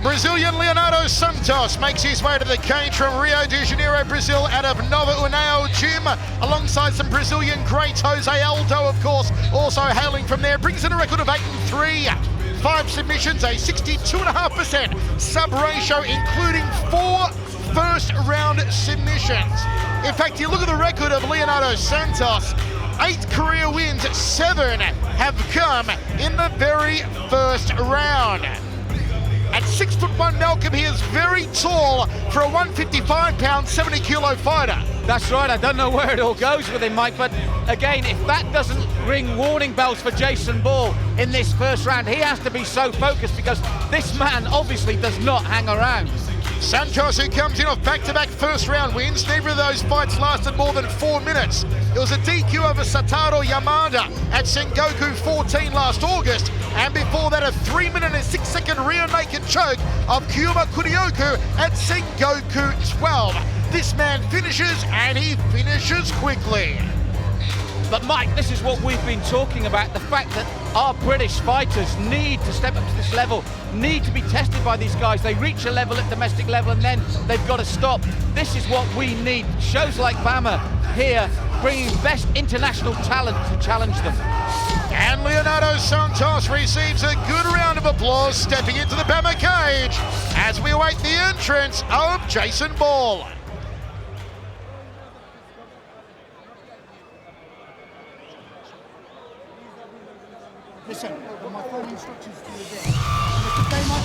Brazilian Leonardo Santos makes his way to the cage from Rio de Janeiro, Brazil, out of Nova Unao Gym, alongside some Brazilian greats. Jose Aldo, of course, also hailing from there, brings in a record of 8-3. 5 submissions, a 62.5% sub ratio, including 4 first-round submissions. In fact, you look at the record of Leonardo Santos, 8 career wins, 7 have come in the very first round. At 6'1" Malcolm, he is very tall for a 155-pound, 70-kilo fighter. That's right, I don't know where it all goes with him, Mike, but again, if that doesn't ring warning bells for Jason Ball in this first round, he has to be so focused, because this man obviously does not hang around. Santos, who comes in off back-to-back first-round wins, neither of those fights lasted more than 4 minutes. It was a DQ over Satoru Yamada at Sengoku 14 last August, and before that a 3-minute and 6-second rear naked choke of Kyuma Kurioku at Sengoku 12. This man finishes, and he finishes quickly. But Mike, this is what we've been talking about, the fact that our British fighters need to step up to this level, need to be tested by these guys. They reach a level at domestic level and then they've got to stop. This is what we need. Shows like BAMMA here, bringing best international talent to challenge them. And Leonardo Santos receives a good round of applause stepping into the BAMMA cage as we await the entrance of Jason Ball. Listen, my phone instructions to you there. Mr. Bayman,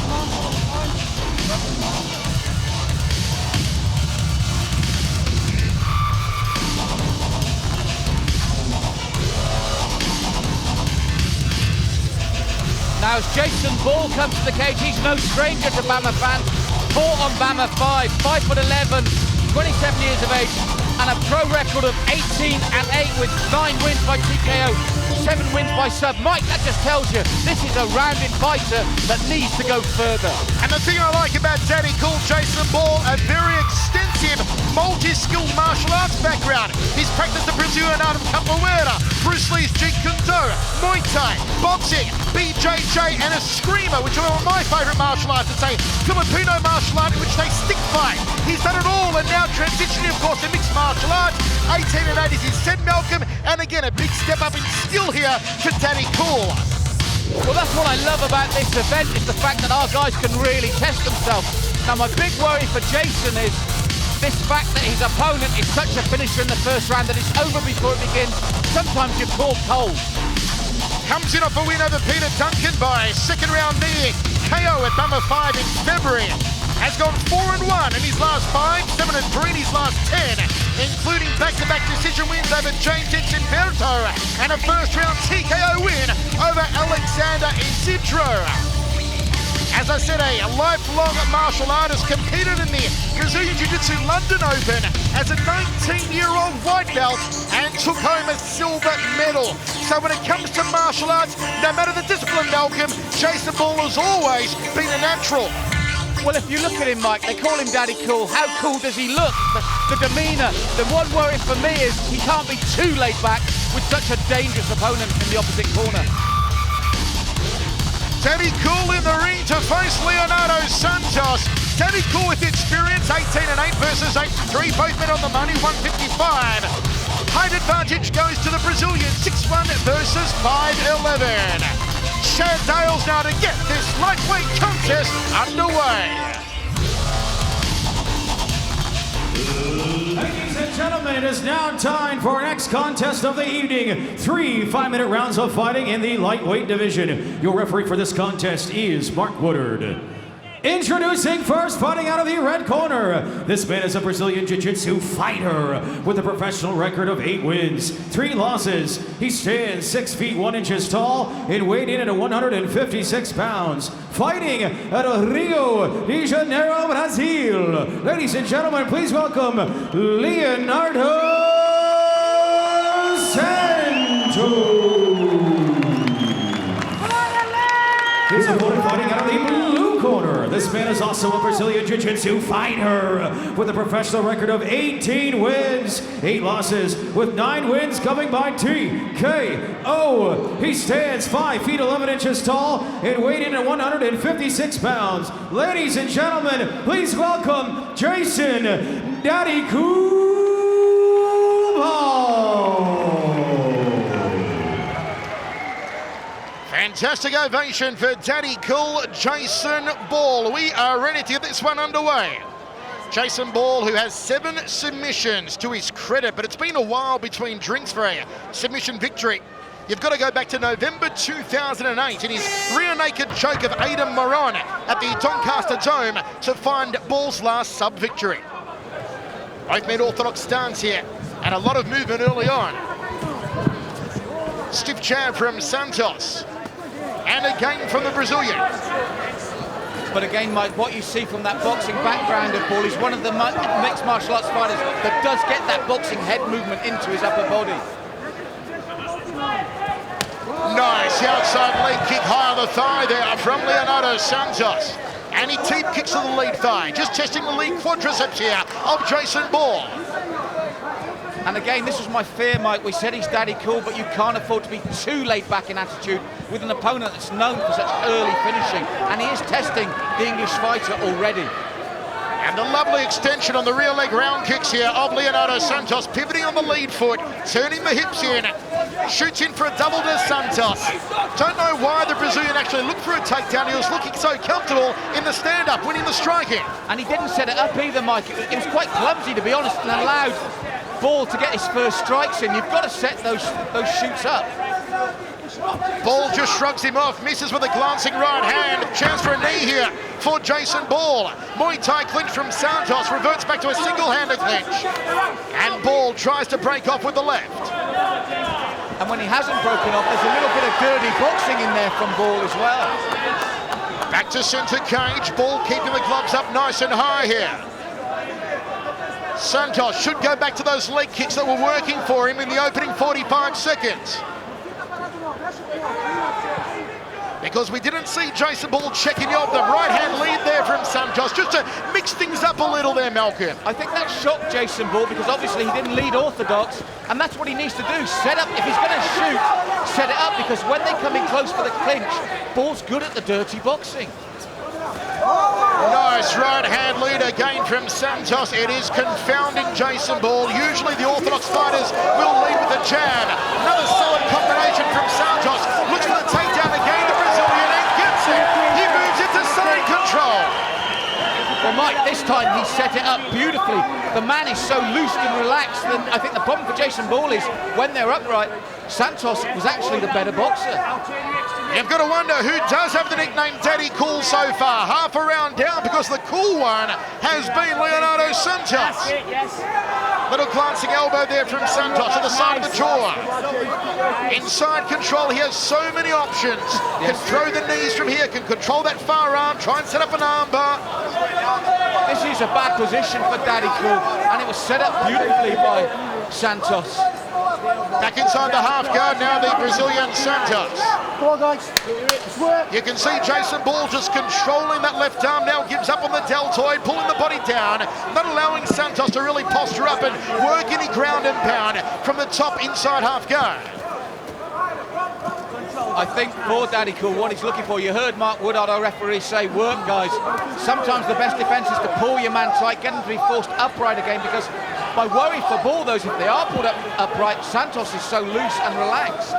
Now as Jason Ball comes to the cage, he's no stranger to BAMMA fans. Fought on BAMMA 5, 5'11", 27 years of age, and a pro record of 18-8 with 9 wins by TKO, 7 wins by sub. Mike, that just tells you this is a rounded fighter that needs to go further. And the thing I like about Daddy Cool Jason Ball, a very extensive, multi-skilled martial arts background. He's practiced the Brazilian art of capoeira, Bruce Lee's Jeet Kune Do, Muay Thai, boxing, BJJ, and eskrima, which are one of my favourite martial arts. It's a Filipino martial art in which they stick fight. He's done it all, and now transitioning, of course, to mixed martial arts. 18-8 as he said, Malcolm, and again a big step up in skill here for Daddy Cool. Well, that's what I love about this event, is the fact that our guys can really test themselves. Now, my big worry for Jason is this fact that his opponent is such a finisher in the first round that it's over before it begins. Sometimes you're caught cold. Comes in off a win over Peter Duncan by second round knee KO at BAMMA 5 in February. Has gone 4-1 in his last 5, 7-3 in his last 10, including back-to-back decision wins over James Humberto and a first-round TKO win over Alexander Isidro. As I said, a lifelong martial artist, competed in the Brazilian Jiu-Jitsu London Open as a 19-year-old white belt and took home a silver medal. So when it comes to martial arts, no matter the discipline, Malcolm, Jason Ball has always been a natural. Well, if you look at him, Mike, they call him Daddy Cool. How cool does he look? The demeanour. The one worry for me is he can't be too laid back with such a dangerous opponent in the opposite corner. Daddy Cool in the ring to face Leonardo Santos. Daddy Cool with experience, 18-8 versus 8-3, both men on the money, 155. Height advantage goes to the Brazilian, 6'1" versus 5'11". Chad Dales now to get this lightweight contest underway. Ladies and gentlemen, it is now time for our next contest of the evening. 3 5-minute rounds of fighting in the lightweight division. Your referee for this contest is Mark Woodard. Introducing first, fighting out of the red corner. This man is a Brazilian Jiu-Jitsu fighter with a professional record of 8 wins, 3 losses. He stands 6 feet 1 inches tall and weighed in at 156 pounds. Fighting out of Rio de Janeiro, Brazil. Ladies and gentlemen, please welcome Leonardo Santos. His opponent fighting out of the blue corner. This This man is also a Brazilian Jiu-Jitsu fighter with a professional record of 18 wins, 8 losses, with 9 wins coming by TKO. He stands 5 feet 11 inches tall and weighed in at 156 pounds. Ladies and gentlemen, please welcome Jason Daddy Cool Ball. Fantastic ovation for Daddy Cool, Jason Ball. We are ready to get this one underway. Jason Ball, who has 7 submissions to his credit, but it's been a while between drinks for a submission victory. You've got to go back to November 2008 in his rear naked choke of Adam Moron at the Doncaster Dome to find Ball's last sub-victory. Both men orthodox stance here and a lot of movement early on. Stiff jab from Santos. And again from the Brazilian. But again, Mike, what you see from that boxing background of Ball, he's one of the mixed martial arts fighters that does get that boxing head movement into his upper body. Nice outside leg kick high on the thigh there from Leonardo Santos. And he teep kicks to the lead thigh, just testing the lead quadriceps here of Jason Ball. And again, this was my fear, Mike. We said he's Daddy Cool, but you can't afford to be too laid back in attitude with an opponent that's known for such early finishing. And he is testing the English fighter already. And the lovely extension on the rear leg round kicks here of Leonardo Santos, pivoting on the lead foot, turning the hips in, shoots in for a double to Santos. Don't know why the Brazilian actually looked for a takedown. He was looking so comfortable in the stand-up, winning the striking. And he didn't set it up either, Mike. It was quite clumsy, to be honest, and allowed Ball to get his first strikes in. You've got to set those shoots up. Ball just shrugs him off, misses with a glancing right hand. Chance for a knee here for Jason Ball. Muay Thai clinch from Santos, reverts back to a single-handed clinch. And Ball tries to break off with the left. And when he hasn't broken off, there's a little bit of dirty boxing in there from Ball as well. Back to center cage, Ball keeping the gloves up nice and high here. Santos should go back to those leg kicks that were working for him in the opening 45 seconds. Because we didn't see Jason Ball checking off the right-hand lead there from Santos, just to mix things up a little there, Malcolm. I think that shocked Jason Ball because obviously he didn't lead orthodox, and that's what he needs to do. Set up, if he's going to shoot, set it up, because when they come in close for the clinch, Ball's good at the dirty boxing. Nice right-hand lead again from Santos. It is confounding Jason Ball. Usually the orthodox fighters will lead with a jab. Another solid combination from Santos. Looks for the takedown again, the Brazilian, and gets it. He moves into side control. Well, Mike, this time he set it up beautifully. The man is so loose and relaxed. And I think the problem for Jason Ball is when they're upright, Santos was actually the better boxer. You've got to wonder who does have the nickname Daddy Cool so far. Half a round down, because the cool one has been Leonardo Santos. Little glancing elbow there from Santos to the side of the jaw. Inside control, he has so many options. Can throw the knees from here, can control that far arm, try and set up an armbar. This is a bad position for Daddy Cool, and it was set up beautifully by Santos. Back inside the half guard now, the Brazilian Santos. Come on, guys. Let's work. You can see Jason Ball just controlling that left arm, now gives up on the deltoid, pulling the body down, not allowing Santos to really posture up and work any ground and pound from the top inside half guard. I think for Daddy Cool, what he's looking for, you heard Mark Woodard, our referee, say, work, guys. Sometimes the best defense is to pull your man tight, get him to be forced upright again, because my worry for Ball, those if they are pulled up upright, Santos is so loose and relaxed.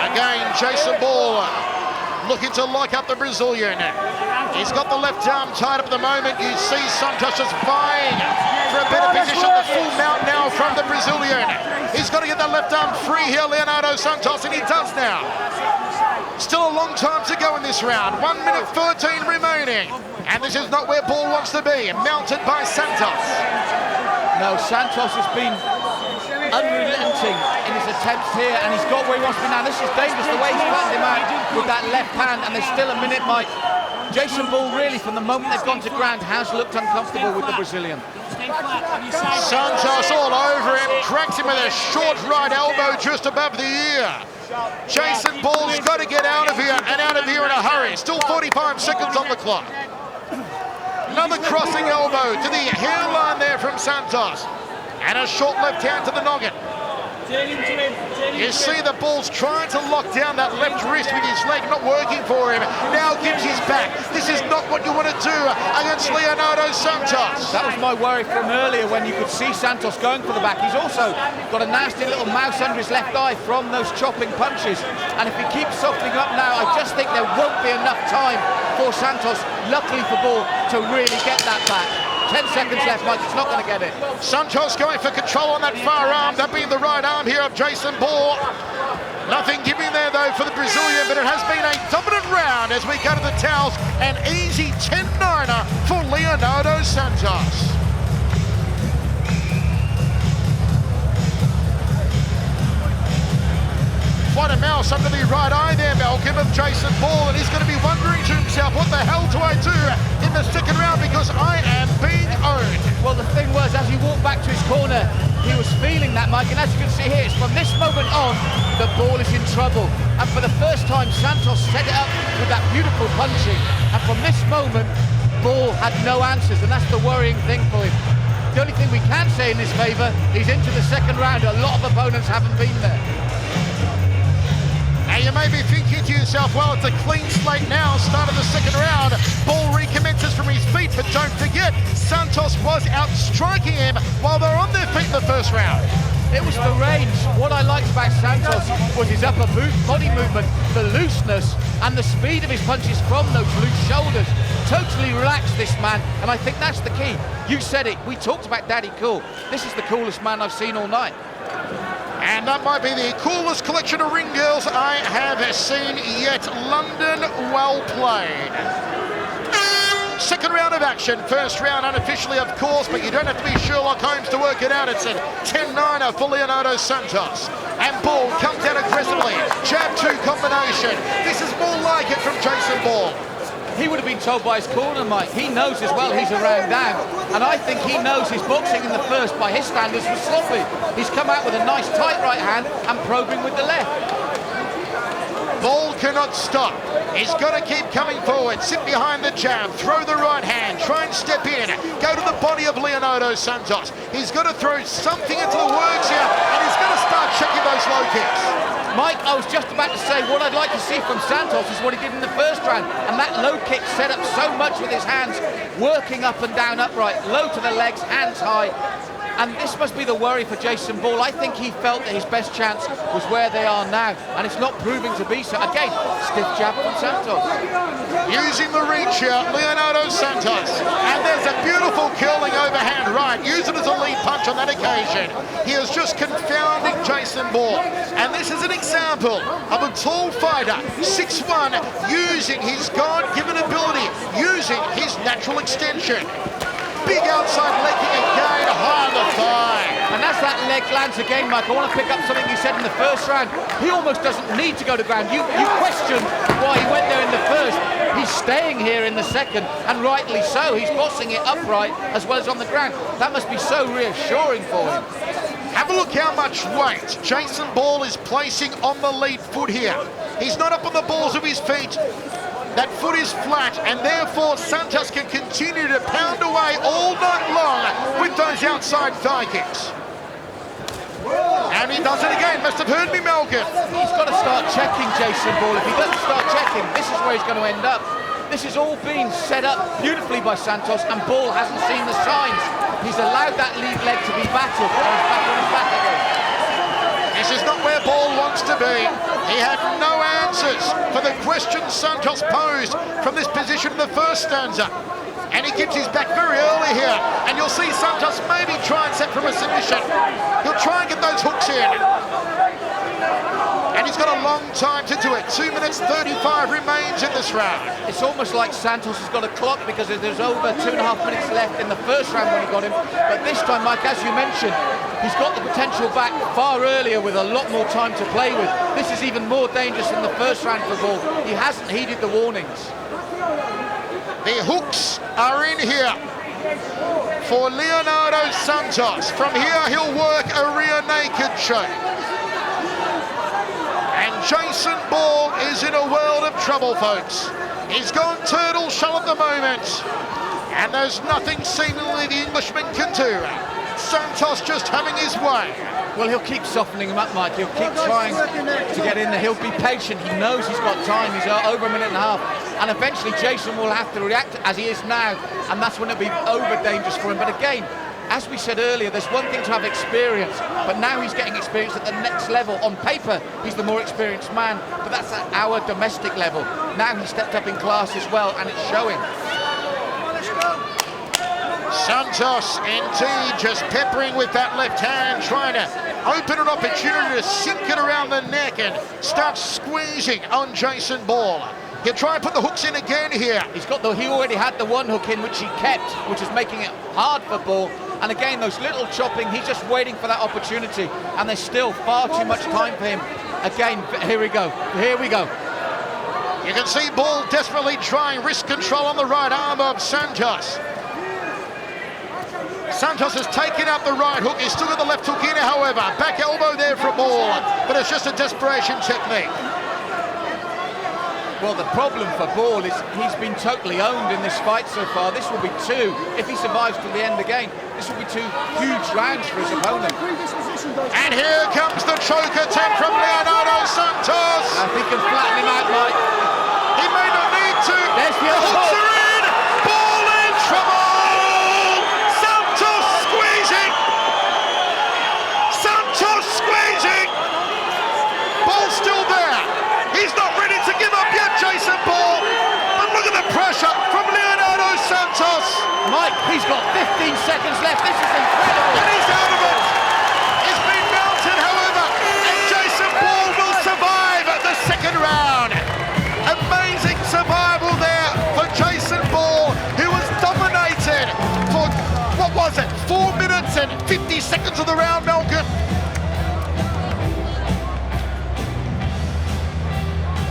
Again, Jason Ball looking to lock up the Brazilian. He's got the left arm tied up at the moment. You see Santos just vying for a better position. The full mount now from the Brazilian. He's got to get that left arm free here, Leonardo Santos, and he does now. Still a long time to go in this round. 1 minute 13 remaining. And this is not where Ball wants to be. Mounted by Santos. No, Santos has been unrelenting in his attempts here, and he's got where he wants to be now. This is dangerous, the way he's flattened him out with that left hand, and there's still a minute, Mike. Jason Ball really, from the moment they've gone to ground, has looked uncomfortable with the Brazilian. Santos all over him, cracks him with a short right elbow just above the ear. Jason Ball's got to get out of here, and out of here in a hurry. Still 45 seconds on the clock. Another crossing elbow to the hairline there from Santos. And a short left hand to the noggin. You see the Ball's trying to lock down that left wrist with his leg, not working for him. Now gives his back. This is not what you want to do against Leonardo Santos. That was my worry from earlier when you could see Santos going for the back. He's also got a nasty little mouse under his left eye from those chopping punches. And if he keeps softening up now, I just think there won't be enough time for Santos, luckily for Ball, to really get that back. 10 seconds left, Mike, it's not going to get it. Santos going for control on that far arm, that being the right arm here of Jason Ball. Nothing giving there though for the Brazilian, but it has been a dominant round as we go to the towels. An easy 10-9er for Leonardo Santos. Quite a mouse under the right eye there, Malcolm, of Jason Ball, and he's going to be wondering to himself, what the hell do I do in the second round, because I am being owned. Well, the thing was, as he walked back to his corner, he was feeling that, Mike, and as you can see here, it's from this moment on, the Ball is in trouble. And for the first time, Santos set it up with that beautiful punching. And from this moment, Ball had no answers, and that's the worrying thing for him. The only thing we can say in his favour, he's into the second round. A lot of opponents haven't been there. Now you may be thinking to yourself, well, it's a clean slate now, start of the second round. Ball recommences from his feet, but don't forget, Santos was outstriking him while they're on their feet in the first round. It was the range. What I liked about Santos was his upper body movement, the looseness, and the speed of his punches from those loose shoulders. Totally relaxed, this man, and I think that's the key. You said it, we talked about Daddy Cool. This is the coolest man I've seen all night. And that might be the coolest collection of ring girls I have seen yet. London, well played. Second round of action. First round unofficially, of course, but you don't have to be Sherlock Holmes to work it out. It's a 10-9er for Leonardo Santos. And Ball comes out aggressively. Jab-2 combination. This is more like it from Jason Ball. He would have been told by his corner, Mike. He knows as well he's a round down. And I think he knows his boxing in the first, by his standards, was sloppy. He's come out with a nice tight right hand and probing with the left. Ball cannot stop. He's got to keep coming forward, sit behind the jab, throw the right hand, try and step in, go to the body of Leonardo Santos. He's got to throw something into the works here, and he's got to start checking those low kicks. Mike, I was just about to say, what I'd like to see from Santos is what he did in the first round, and that low kick set up so much with his hands, working up and down upright, low to the legs, hands high. And this must be the worry for Jason Ball. I think he felt that his best chance was where they are now, and it's not proving to be so. Again, stiff jab from Santos. Using the reach here, Leonardo Santos. And there's a beautiful curling overhand right. Use it as a lead punch on that occasion. He is just confounding Jason Ball. And this is an example of a tall fighter, 6'1", using his God-given ability, using his natural extension. Big outside leg kick again, high on the thigh. And as that leg lands again, Mike, I want to pick up something you said in the first round. He almost doesn't need to go to ground. You questioned why he went there in the first. He's staying here in the second, and rightly so. He's bossing it upright as well as on the ground. That must be so reassuring for him. Have a look how much weight Jason Ball is placing on the lead foot here. He's not up on the balls of his feet. That foot is flat, and therefore Santos can continue to pound away all night long with those outside thigh kicks. And he does it again. Must have heard me, Malcolm. He's got to start checking Jason Ball. If he doesn't start checking, this is where he's going to end up. This has all been set up beautifully by Santos, and Ball hasn't seen the signs. He's allowed that lead leg to be battered, and he's back on his back again. This is not where Ball wants to be. He had no answers for the questions Santos posed from this position in the first stanza. And he gives his back very early here. And you'll see Santos maybe try and set from a submission. He'll try and get those hooks in. And he's got a long time to do it. 2 minutes 35 remains in this round. It's almost like Santos has got a clock because there's over 2.5 minutes left in the first round when he got him. But this time, Mike, as you mentioned, he's got the potential back far earlier with a lot more time to play with. This is even more dangerous than the first round for Ball. He hasn't heeded the warnings. The hooks are in here for Leonardo Santos. From here, he'll work a rear naked choke. And And Jason Ball is in a world of trouble, folks. He's gone turtle shell at the moment. And there's nothing seemingly the Englishman can do. Santos just having his way. Well, he'll keep softening him up, Mike. He'll keep trying to get in there. He'll be patient. He knows he's got time. He's over a minute and a half. And eventually Jason will have to react as he is now. And that's when it'll be over dangerous for him. But again, as we said earlier, there's one thing to have experience, but now he's getting experience at the next level. On paper, he's the more experienced man, but that's at our domestic level. Now he's stepped up in class as well, and it's showing. Santos indeed just peppering with that left hand, trying to open an opportunity to sink it around the neck and start squeezing on Jason Ball. He'll try and put the hooks in again here. He already had the one hook in, which he kept, which is making it hard for Ball. And again, those little chopping, he's just waiting for that opportunity, and there's still far too much time for him. Again, here we go. You can see Ball desperately trying wrist control on the right arm of Santos. Santos has taken out the right hook. He's still got the left hook in, however. Back elbow there for Ball, but it's just a desperation technique. Well, the problem for Ball is he's been totally owned in this fight so far. This will be two, if he survives to the end again, this will be two huge rounds for his opponent. And here comes the choke attempt from Leonardo Santos. I think he can flatten him out, Mike. He may not need to. There's the other hooks hook. are in. Ball in trouble. Santos squeezing. Santos squeezing. Ball still there. He's not ready to give up yet, Jason Ball. But look at the pressure from Leonardo Santos. Mike, he's got 15 seconds left. This is incredible. And he's out of it. It's been mounted, however, and Jason Ball will survive the second round. Amazing survival there for Jason Ball, who was dominated for, 4 minutes and 50 seconds of the round, Malcolm.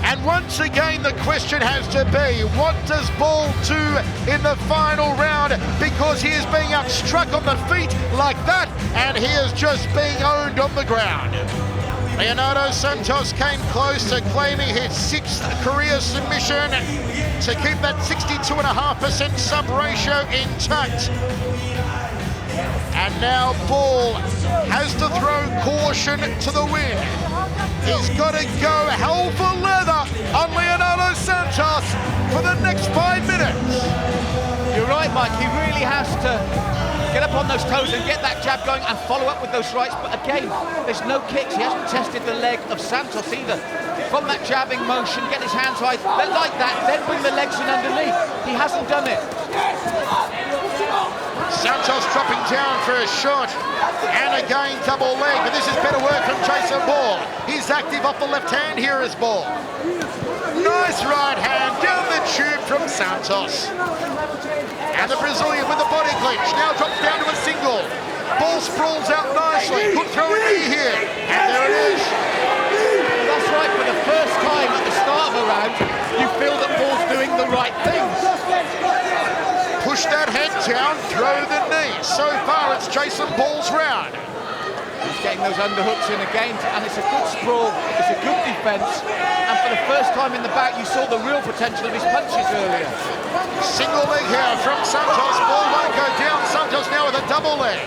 And once again, the question has to be, what does Ball do in the final round? Because he is being outstruck on the feet like that, and he is just being owned on the ground. Leonardo Santos came close to claiming his 6th career submission to keep that 62.5% sub ratio intact. And now Ball has to throw caution to the wind. He's got to go hell for leather on Leonardo Santos for the next 5 minutes. You're right, Mike. He really has to get up on those toes and get that jab going and follow up with those rights. But again, there's no kicks. He hasn't tested the leg of Santos either. From that jabbing motion, get his hands high, like that, then bring the legs in underneath. He hasn't done it. Santos dropping down for a shot, and again double leg, but this is better work from Jason Ball. He's active off the left hand here as Ball. Nice right hand down the tube from Santos. And the Brazilian with the body clinch, now drops down to a single. Ball sprawls out nicely, could throw a knee here, and there it is. That's right, for the first time at the start of a round, you feel that Ball's doing the right things. Push that head down, throw the knee. So far, it's Jason Ball's round. He's getting those underhooks in again, and it's a good sprawl, it's a good defence, and for the first time in the back, you saw the real potential of his punches earlier. Single leg here from Santos. Ball won't go down. Santos now with a double leg.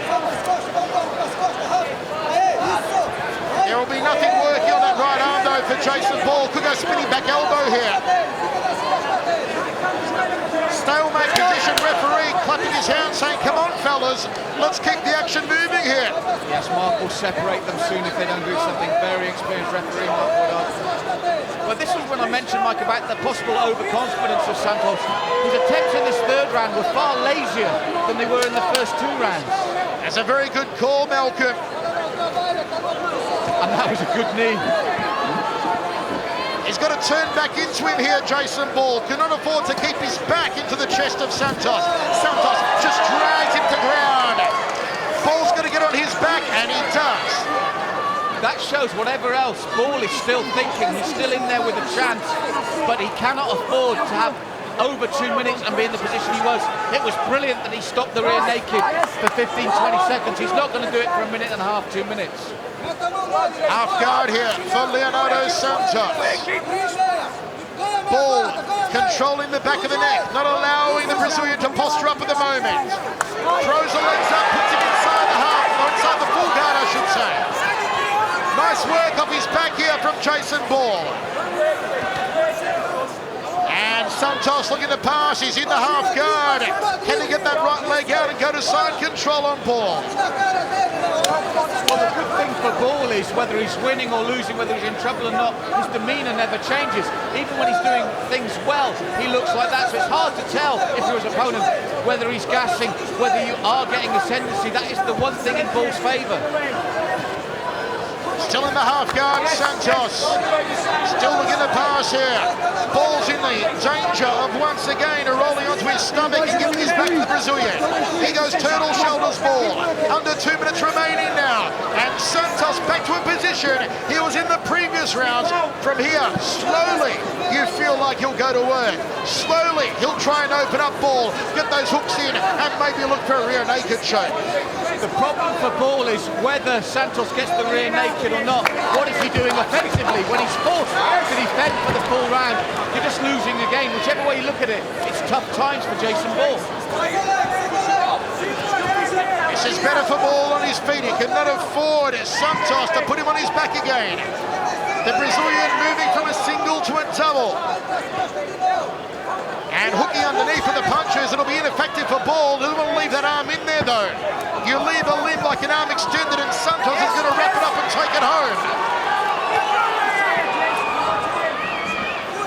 There will be nothing working on that right arm, though, for Jason Ball. Could go spinning back elbow here. Stalemate position, referee clapping his hands saying, come on fellas, let's keep the action moving here. Yes, Mark will separate them soon if they don't do something. Very experienced referee, Mark Woodard. But this was when I mentioned, Mike, about the possible overconfidence of Santos. His attempts in this third round were far lazier than they were in the first 2 rounds. That's a very good call, Malcolm. And that was a good knee. He's got to turn back into him here, Jason Ball. Cannot afford to keep his back into the chest of Santos. Santos just drags him to ground. Ball's going to get on his back, and he does. That shows whatever else, Ball is still thinking. He's still in there with a chance, but he cannot afford to have over 2 minutes and be in the position he was. It was brilliant that he stopped the rear naked for 15, 20 seconds. He's not going to do it for a minute and a half, 2 minutes. Half guard here for Leonardo Santos. Ball controlling the back of the neck, not allowing the Brazilian to posture up at the moment. Throws the legs up, puts him inside the half, or inside the full guard, I should say. Nice work off his back here from Jason Ball. And Santos looking to pass, he's in the half guard. Can he get that right leg out and go to side control on Ball? Well, the good thing for Ball is whether he's winning or losing, whether he's in trouble or not, his demeanour never changes. Even when he's doing things well, he looks like that. So it's hard to tell if you're his opponent whether he's gassing, whether you are getting a tendency. That is the one thing in Ball's favour. Still in the half guard, Santos. Still looking to pass here. Ball's in the danger of once again rolling onto his stomach and giving his back to the Brazilian. He goes turtle shoulders Ball. Under 2 minutes remaining now. And Santos back to a position he was in the previous rounds. From here, slowly, you feel like he'll go to work. Slowly, he'll try and open up Ball, get those hooks in, and maybe look for a rear naked choke. The problem for Ball is whether Santos gets the rear naked or not. What is he doing offensively? When he's forced to defend for the full round, you're just losing again. Whichever way you look at it, it's tough times for Jason Ball. This is better for Ball on his feet. He cannot afford Santos to put him on his back again. The Brazilian moving from a single to a double. And hooking underneath for the punches, it'll be ineffective for Ball. Doesn't want to leave that arm in there though. You leave a limb like an arm extended and Santos is going to wrap it up and take it home.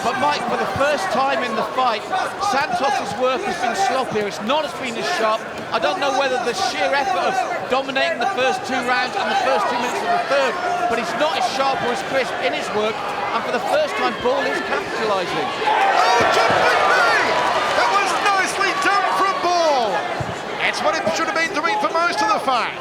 But Mike, for the first time in the fight, Santos' work has been sloppier. It's not as been as sharp. I don't know whether the sheer effort of dominating the first 2 rounds and the first 2 minutes of the third, but he's not as sharp or as crisp in his work. And for the first time, Ball is capitalising. Oh, jumping knee! That was nicely done from Ball. It's what it should have been doing for most of the fight.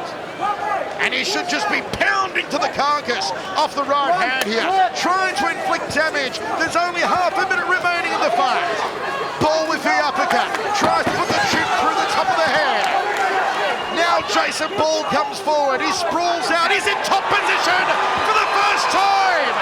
And he should just be pounding to the carcass off the right hand here, trying to inflict damage. There's only half a minute remaining in the fight. Ball with the uppercut, tries to put the chin through the top of the head. Now Jason Ball comes forward, he sprawls out, he's in top position for the first time!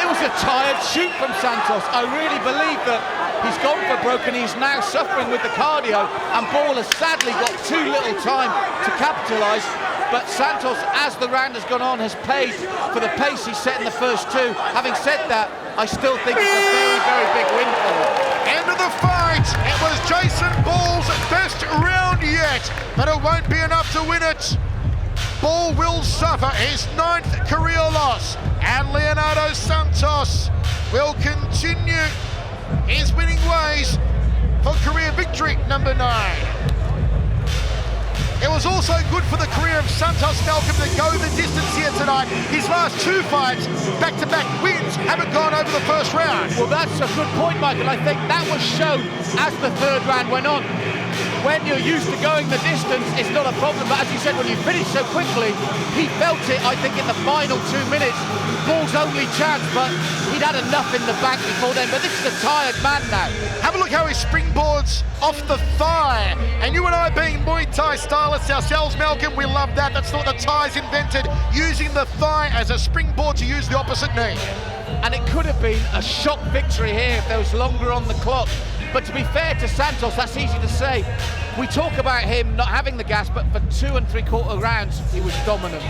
It was a tired shoot from Santos. I really believe that he's gone for broken. He's now suffering with the cardio, and Ball has sadly got too little time to capitalise. But Santos, as the round has gone on, has paid for the pace he set in the first 2. Having said that, I still think it's a very, very big win for him. End of the fight. It was Jason Ball's best round yet, but it won't be enough to win it. Ball will suffer his 9th career loss, and Leonardo Santos will continue his winning ways for career victory number 9. It was also good for the career of Santos Malcolm to go the distance here tonight. His last 2 fights, back-to-back wins, haven't gone over the first round. Well, that's a good point, Michael. I think that was shown as the 3rd round went on. When you're used to going the distance, it's not a problem. But as you said, when you finish so quickly, he felt it, I think, in the final 2 minutes. Ball's only chance, but he'd had enough in the bank before then. But this is a tired man now. Have a look how he springboards off the thigh. And you and I being Muay Thai stylists ourselves, Malcolm, we love that. That's what the Thais invented, using the thigh as a springboard to use the opposite knee. And it could have been a shock victory here if there was longer on the clock. But to be fair to Santos, that's easy to say. We talk about him not having the gas, but for 2 3/4 rounds, he was dominant.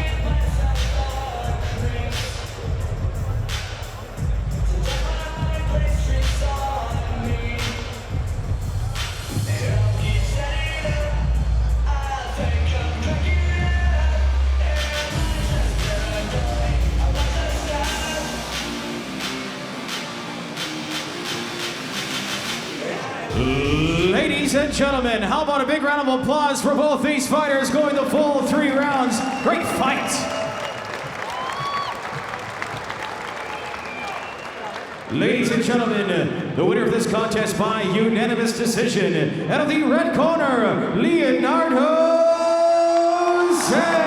Ladies and gentlemen, how about a big round of applause for both these fighters going the full 3 rounds. Great fight. Ladies and gentlemen, the winner of this contest by unanimous decision, out of the red corner, Leonardo Santos.